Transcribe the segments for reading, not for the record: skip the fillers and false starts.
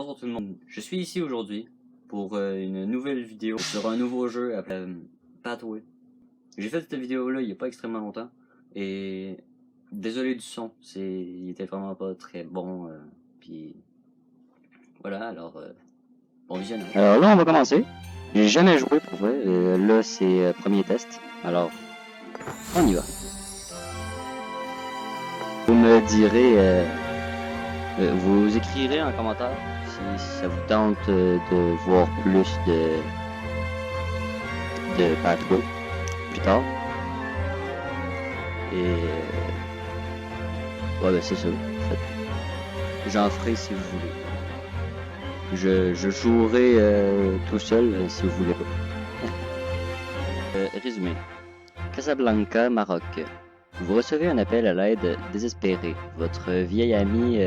Bonjour tout le monde, je suis ici aujourd'hui pour une nouvelle vidéo sur un nouveau jeu appelé Pathway. J'ai fait cette vidéo là il n'y a pas extrêmement longtemps et désolé du son, il était vraiment pas très bon puis voilà alors bon visionnage. Alors là on va commencer. J'ai jamais joué pour vrai, là c'est premier test, alors on y va. Vous me direz, vous écrirez en commentaire si ça vous tente de voir plus de Pathway plus tard. Et ouais ben c'est ça, en fait. J'en ferai si vous voulez. Je jouerai tout seul si vous voulez pas. Résumé. Casablanca, Maroc. Vous recevez un appel à l'aide désespéré. Votre vieil ami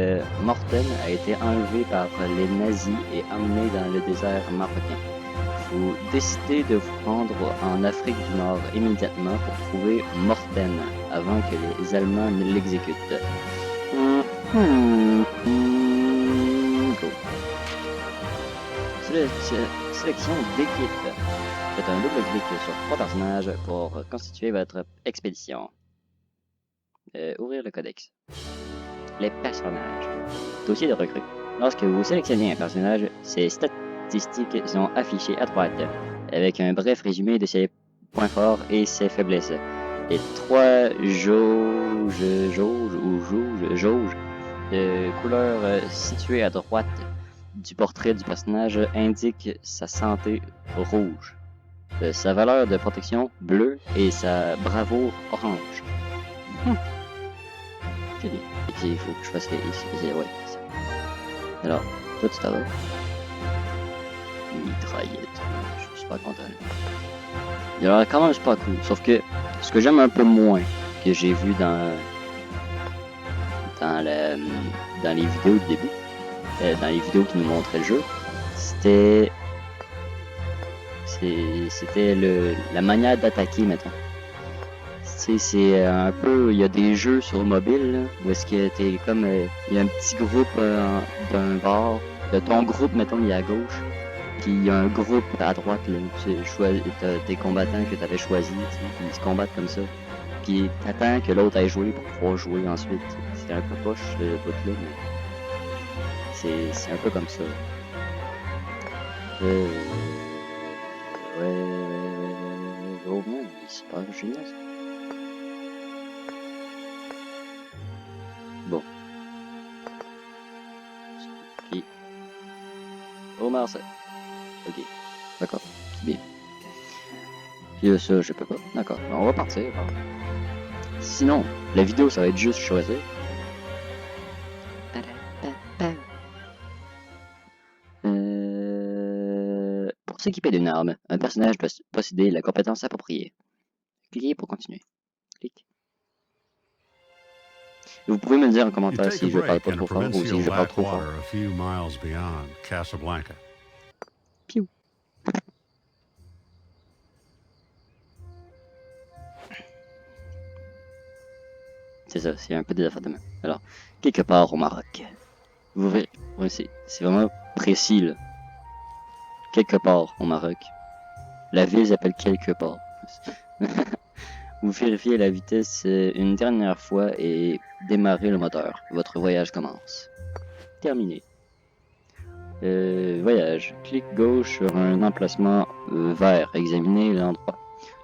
Morten a été enlevé par les nazis et emmené dans le désert marocain. Vous décidez de vous rendre en Afrique du Nord immédiatement pour trouver Morten avant que les Allemands ne l'exécutent. Go. Sélection d'équipe. Faites un double clic sur 3 personnages pour constituer votre expédition. Ouvrir le codex. Les personnages. Dossier de recrue. Lorsque vous sélectionnez un personnage, ses statistiques sont affichées à droite, avec un bref résumé de ses points forts et ses faiblesses. Les 3 jauges de couleur situées à droite du portrait du personnage indiquent sa santé rouge, sa valeur de protection bleue et sa bravoure orange. C'est bien. Et il faut que je fasse les ici. Ouais, c'est ça. Alors, toi tu t'en vas. Mitraillette. Je suis super content. Il a l'air quand même super cool. Sauf que ce que j'aime un peu moins que j'ai vu dans les vidéos du début, dans les vidéos qui nous montraient le jeu, c'était la manière d'attaquer, mettons. C'est un peu, il y a des jeux sur mobile là, où est-ce que t'es comme, il y a un petit groupe d'un bord, de ton groupe mettons il est à gauche, puis il y a un groupe à droite là, t'as des combattants que t'avais choisis, puis ils se combattent comme ça, puis t'attends que l'autre aille jouer pour pouvoir jouer ensuite. C'est un peu poche ce bout là, mais c'est un peu comme ça. Oh man, c'est pas génial ça. Bon. Puis. Oh Marseille. Ok. D'accord. C'est bien. Puis ça, je peux pas. D'accord. On va partir. Sinon, la vidéo, ça va être juste choisir. Pour s'équiper d'une arme, un personnage doit posséder la compétence appropriée. Cliquez pour continuer. Clique. Vous pouvez me dire en commentaire si je parle pas trop fort ou si je parle trop fort. Piou. C'est ça, c'est un peu des affaires de main. Alors, quelque part au Maroc. Vous verrez, ouais, c'est vraiment précis là. Quelque part au Maroc. La ville s'appelle quelque part. Vous vérifiez la vitesse une dernière fois et démarrez le moteur. Votre voyage commence. Terminé. Voyage. Clic gauche sur un emplacement vert. Examinez l'endroit.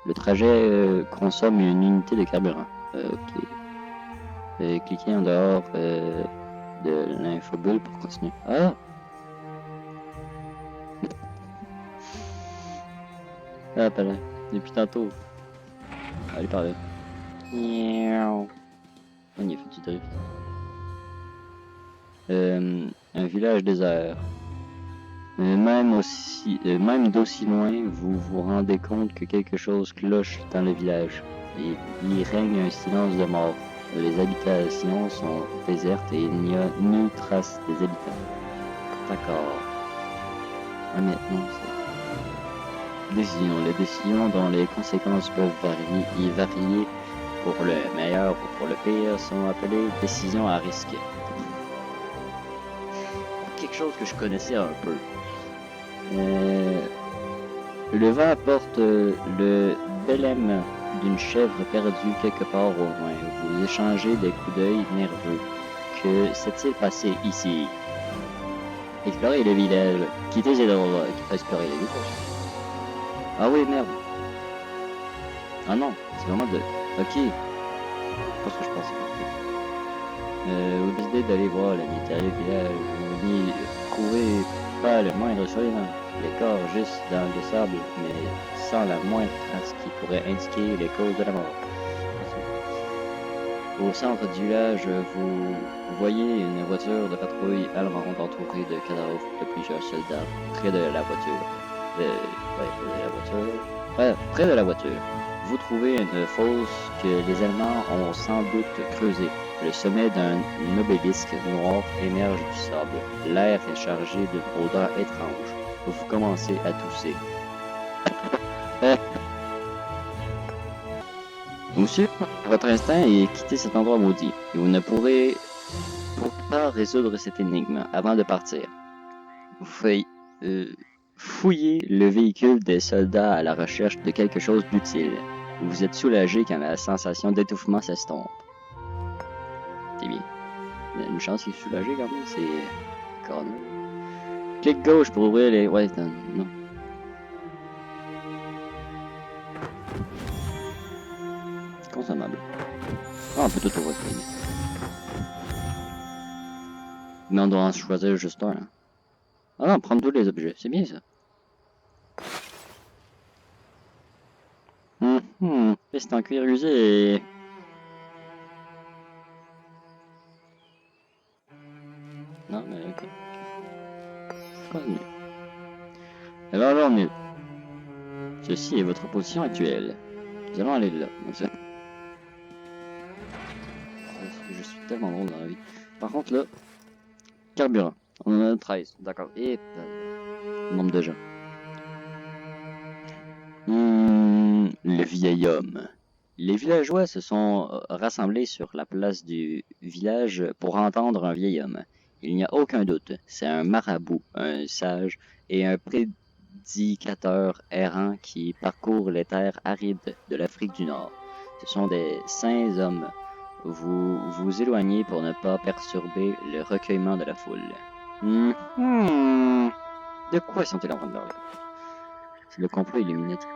Le trajet consomme une unité de carburant. Ok. Cliquez en dehors de l'infobulle pour continuer. Ah! Ah, pas là. Depuis tantôt. Allez par là. On y a fait du drift. Un village désert. Même d'aussi loin, vous vous rendez compte que quelque chose cloche dans le village. Et il règne un silence de mort. Les habitations sont désertes et il n'y a ni trace des habitants. D'accord. Ah, maintenant, c'est... Décision. Les décisions dont les conséquences peuvent varier pour le meilleur ou pour le pire sont appelées décisions à risque. Ok. quelque chose que je connaissais un peu. Le vent apporte le bélème d'une chèvre perdue quelque part au loin. Vous échangez des coups d'œil nerveux. Que s'est-il passé ici? Explorer le village. Quitter ces endroits. Explorer les villages. Ah oui, merde. Ah non, c'est vraiment de... Ok. C'est pas ce que je pensais. Vous décidez d'aller voir l'intérieur du village. Vous n'y trouvez pas le moindre survivant. Les corps juste dans le sable, mais sans la moindre trace qui pourrait indiquer les causes de la mort. Au centre du village, vous voyez une voiture de patrouille allemande entourée de cadavres de plusieurs soldats près de la voiture. Près de la voiture. Vous trouvez une fosse que les Allemands ont sans doute creusée. Le sommet d'un obélisque noir émerge du sable. L'air est chargé d'une odeur étrange. Vous commencez à tousser. Monsieur, votre instinct est quitter cet endroit maudit. Et vous ne pourrez pas résoudre cette énigme avant de partir. Vous fouillez le véhicule des soldats à la recherche de quelque chose d'utile. Vous êtes soulagé quand la sensation d'étouffement s'estompe. C'est bien. Il y a une chance qu'il est soulagé quand même, c'est... Corner. Clic gauche pour ouvrir les... Ouais, non. Consommable. Ah, on peut tout ouvrir. Mais on doit en choisir juste un. Hein. Ah non, prendre tous les objets, c'est bien ça. C'est en cuir usé. Non, mais ok. Continue. Alors là, on est... Ceci est votre position actuelle. Nous allons aller là. Je suis tellement drôle dans la vie. Par contre, là, carburant. On en a 13. D'accord. Et nombre de gens. Le vieil homme. Les villageois se sont rassemblés sur la place du village pour entendre un vieil homme. Il n'y a aucun doute, c'est un marabout, un sage et un prédicateur errant qui parcourt les terres arides de l'Afrique du Nord. Ce sont des saints hommes. Vous vous éloignez pour ne pas perturber le recueillement de la foule. De quoi sont-ils en train de parler? C'est le complot Illuminati.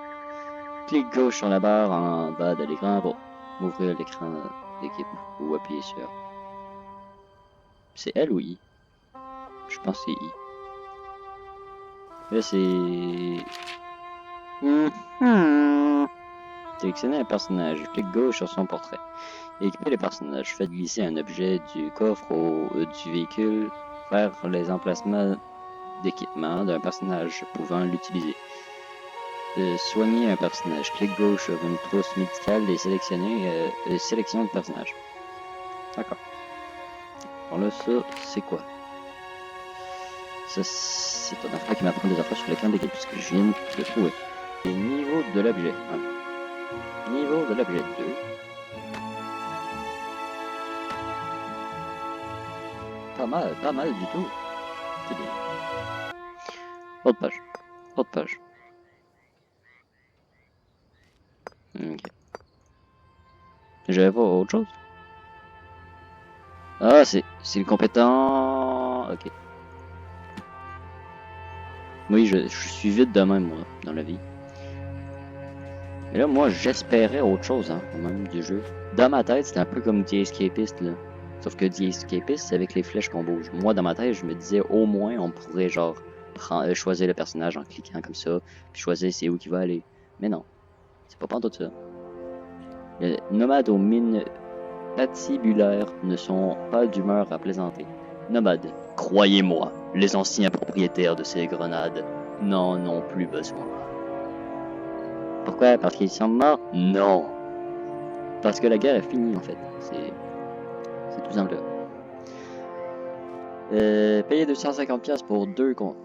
Clic gauche sur la barre en bas de l'écran pour ouvrir l'écran d'équipe ou appuyer sur. C'est L ou I? Je pense que c'est I. Là c'est... Sélectionnez un personnage. Clic gauche sur son portrait. Équipez le personnage. Faites glisser un objet du coffre ou du véhicule vers les emplacements d'équipement d'un personnage pouvant l'utiliser. Soigner un personnage. Clic gauche sur une trousse médicale et sélectionner sélection du personnage. D'accord. Bon là, ça, c'est quoi? Ça, c'est un affaire qui m'apprend des affaires sur l'écran d'équipe puisque je viens de trouver. Et niveau de l'objet 1. Niveau de l'objet 2. Pas mal du tout. C'est bien. Autre page. Autre page. Ok. J'avais pas autre chose? Ah, c'est le compétent... Ok. Oui, je suis vite de même, moi, dans la vie. Mais là, moi, j'espérais autre chose, hein, quand même, du jeu. Dans ma tête, c'était un peu comme The Escapist, là. Sauf que The Escapist, c'est avec les flèches qu'on bouge. Moi, dans ma tête, je me disais, au moins, on pourrait, genre, choisir le personnage en cliquant comme ça, puis choisir c'est où qu'il va aller. Mais non. C'est pas tout ça. Les nomades aux mines patibulaires ne sont pas d'humeur à plaisanter. Nomades, croyez-moi, les anciens propriétaires de ces grenades n'en ont plus besoin. Pourquoi? Parce qu'ils sont morts? Non. Parce que la guerre est finie, en fait. C'est tout simple. Payer 250$ pour 2 cons.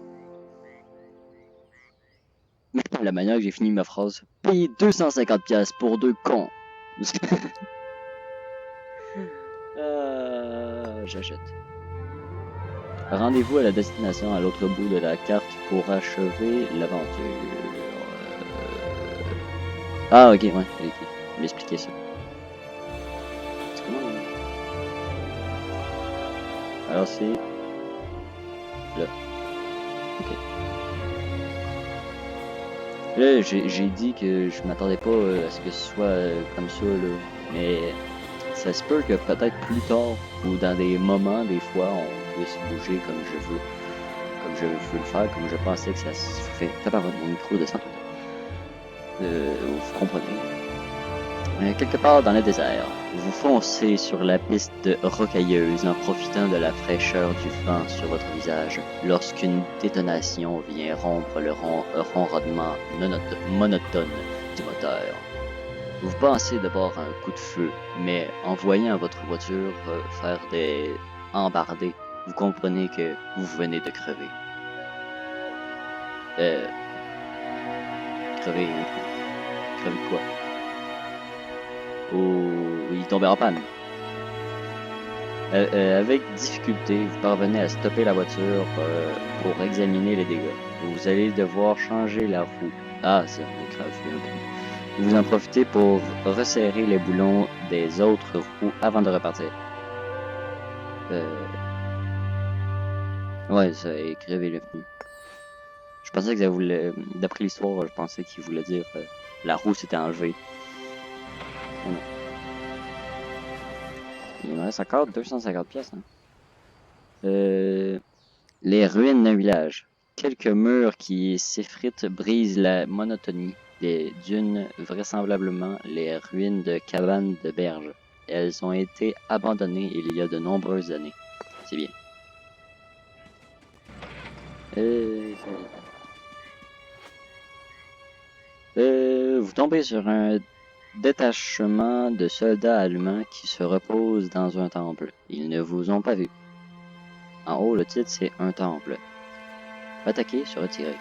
La manière que j'ai fini ma phrase. Payer 250$ pour 2 cons. J'achète. Rendez-vous à la destination à l'autre bout de la carte pour achever l'aventure. Ah, ok, ouais, ok. M'expliquer ça. C'est comment, là? Alors, c'est là. Ok. Là, j'ai dit que je m'attendais pas à ce que ce soit comme ça, là. Mais ça se peut que peut-être plus tard ou dans des moments, des fois, on puisse bouger comme je veux. Comme je veux le faire, comme je pensais que ça se fait. T'as pas mon micro descend. Vous comprenez. Quelque part dans le désert, vous foncez sur la piste rocailleuse en profitant de la fraîcheur du vent sur votre visage lorsqu'une détonation vient rompre le ronronnement monotone du moteur. Vous pensez d'abord à un coup de feu, mais en voyant votre voiture faire des embardées, vous comprenez que vous venez de crever. Crever de quoi? Ou il tombait en panne. Avec difficulté, vous parvenez à stopper la voiture pour examiner les dégâts. Vous allez devoir changer la roue. Ah, ça me crave un peu. Vous en profitez pour resserrer les boulons des autres roues avant de repartir. Ouais, ça a crevé le pneu. Je pensais que ça voulait... D'après l'histoire, je pensais qu'il voulait dire la roue s'était enlevée. Il me reste encore 250 pièces. Hein. Les ruines d'un village. Quelques murs qui s'effritent brisent la monotonie des dunes, vraisemblablement les ruines de cabanes de berge. Elles ont été abandonnées il y a de nombreuses années. C'est bien. Vous tombez sur un détachement de soldats allemands qui se reposent dans un temple. Ils ne vous ont pas vu. En haut, le titre, c'est un temple. Attaquer, se retirer.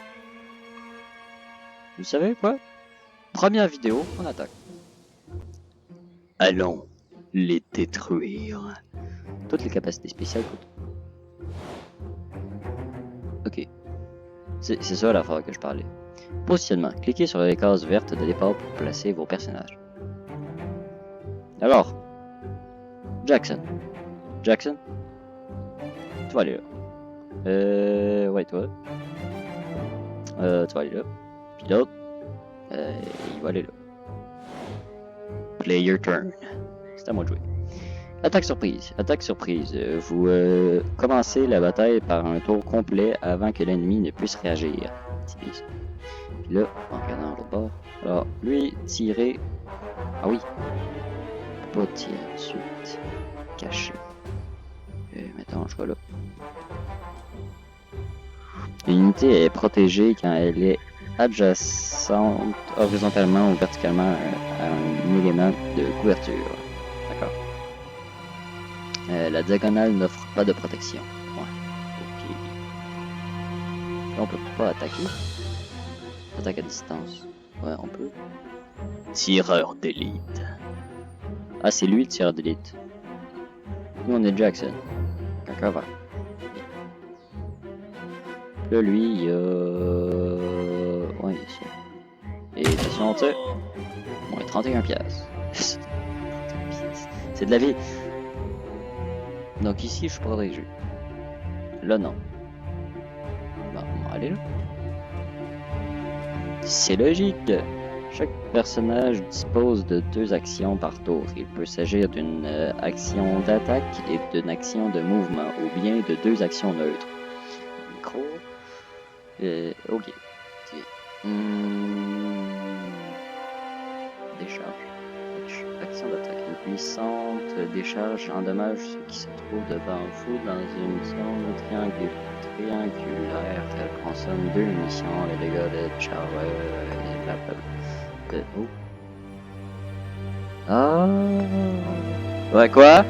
Vous savez quoi? Première vidéo, on attaque. Allons les détruire. Toutes les capacités spéciales coûtent. Ok. C'est ça l'affaire que je parlais. Positionnement. Cliquez sur les cases vertes de départ pour placer vos personnages. Alors, Jackson. Jackson, tu vas aller là. Ouais, toi. Tu vas aller là. Puis l'autre, il va aller là. Play your turn. C'est à moi de jouer. Attaque surprise. Attaque surprise. Vous commencez la bataille par un tour complet avant que l'ennemi ne puisse réagir. Puis là, en regardant l'autre bord. Alors, lui, tirer. Ah oui. Pas tirer tout de suite. Caché. Mettons, je vais là. L'unité est protégée quand elle est adjacente horizontalement ou verticalement à un élément de couverture. D'accord. La diagonale n'offre pas de protection. Ouais. Ok. Là, on peut pas attaquer. Attaque à distance. Ouais, on peut. Tireur d'élite. Ah, c'est lui le tireur d'élite. Nous, on est Jackson. Caca va. Là, lui, il y a... Ouais, il y a ça. Et attention, tu sais. Moins 31 piastres. C'est de la vie. Donc ici, je suis protégé. Là, non. Bon, on va aller là. C'est logique. Chaque personnage dispose de 2 actions par tour. Il peut s'agir d'une action d'attaque et d'une action de mouvement, ou bien de 2 actions neutres. Micro. Ok. Décharge. Action d'attaque. Une puissante décharge endommage ce qui se trouve devant vous dans une zone triangulaire. Elle consomme 2 munitions. Les dégâts de décharge. Oh. Ah. Ouais, quoi?